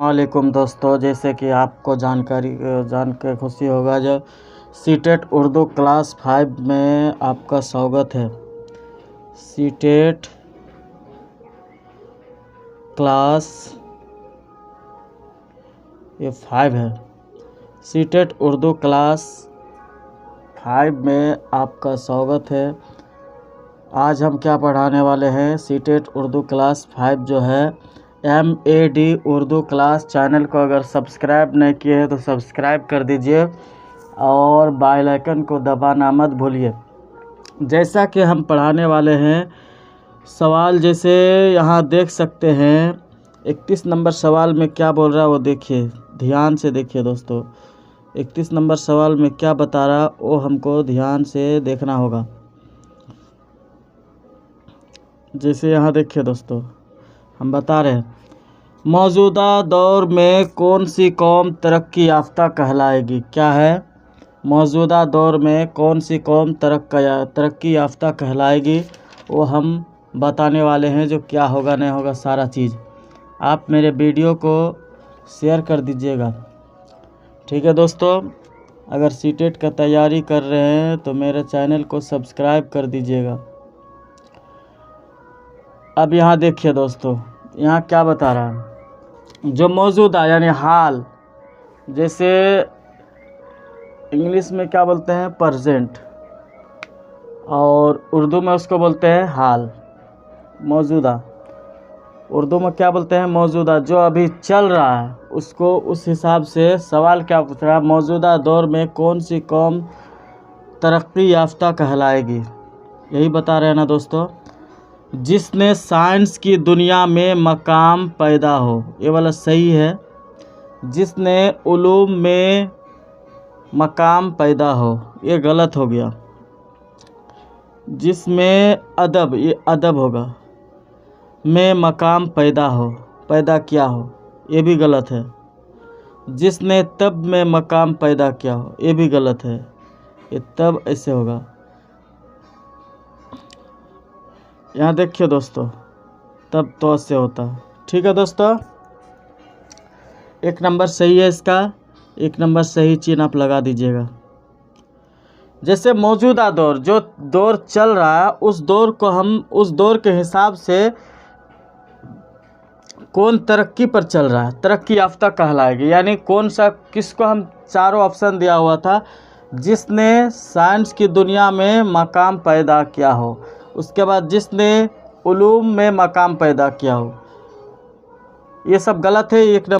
वालेकुम दोस्तों, जैसे कि आपको जान के खुशी होगा जो सीटेट उर्दू क्लास 5 में आपका स्वागत है। सीटेट क्लास ये 5 है। सीटेट उर्दू क्लास 5 में आपका स्वागत है। आज हम क्या पढ़ाने वाले हैं? सीटेट उर्दू क्लास 5 जो है MAD उर्दू क्लास चैनल को अगर सब्सक्राइब नहीं किए हैं तो सब्सक्राइब कर दीजिए और बेल आइकन को दबाना मत भूलिए। जैसा कि हम पढ़ाने वाले हैं सवाल, जैसे यहाँ देख सकते हैं 31 नंबर सवाल में क्या बोल रहा है वो देखिए, ध्यान से देखिए दोस्तों। 31 नंबर सवाल में क्या बता रहा वो हमको ध्यान से देखना होगा। जैसे यहाँ देखिए दोस्तों, हम बता रहे हैं मौजूदा दौर में कौन सी कौम तरक्की याफ्ता कहलाएगी। क्या है? मौजूदा दौर में कौन सी कौम तरक्की याफ्ता कहलाएगी वो हम बताने वाले हैं। जो क्या होगा नहीं होगा सारा चीज़ आप मेरे वीडियो को शेयर कर दीजिएगा, ठीक है दोस्तों। अगर सीटेट का तैयारी कर रहे हैं तो मेरे चैनल को सब्सक्राइब कर दीजिएगा। अब यहाँ देखिए दोस्तों, यहाँ क्या बता रहा है? जो मौजूदा यानी हाल, जैसे इंग्लिश में क्या बोलते हैं? प्रेजेंट, और उर्दू में उसको बोलते हैं हाल। मौजूदा उर्दू में क्या बोलते हैं? मौजूदा। जो अभी चल रहा है उसको, उस हिसाब से सवाल क्या पूछ रहा है? मौजूदा दौर में कौन सी कौम तरक्की याफ्ता कहलाएगी, यही बता रहे हैं ना दोस्तों। जिसने साइंस की दुनिया में मकाम पैदा हो, ये वाला सही है। जिसने उलूम में मकाम पैदा हो, ये गलत हो गया। जिसमें अदब, ये अदब होगा, में मकाम पैदा हो, पैदा किया हो, ये भी गलत है। जिसने तब में मकाम पैदा किया हो, ये भी गलत है। ये तब ऐसे होगा। यहाँ देखिए दोस्तों, तब तो ऐसे होता है, ठीक है दोस्तों। 1 नंबर सही है इसका, 1 नंबर सही चिन्ह आप लगा दीजिएगा। जैसे मौजूदा दौर, जो दौर चल रहा है उस दौर को हम, उस दौर के हिसाब से कौन तरक्की पर चल रहा है, तरक्की याफ्ता कहलाएगी। यानी कौन सा, किसको हम चारों ऑप्शन दिया हुआ था? जिसने साइंस की दुनिया में मकाम पैदा किया हो, उसके बाद जिसने उलूम में मकाम पैदा किया हो, ये सब गलत है। 1 नंबर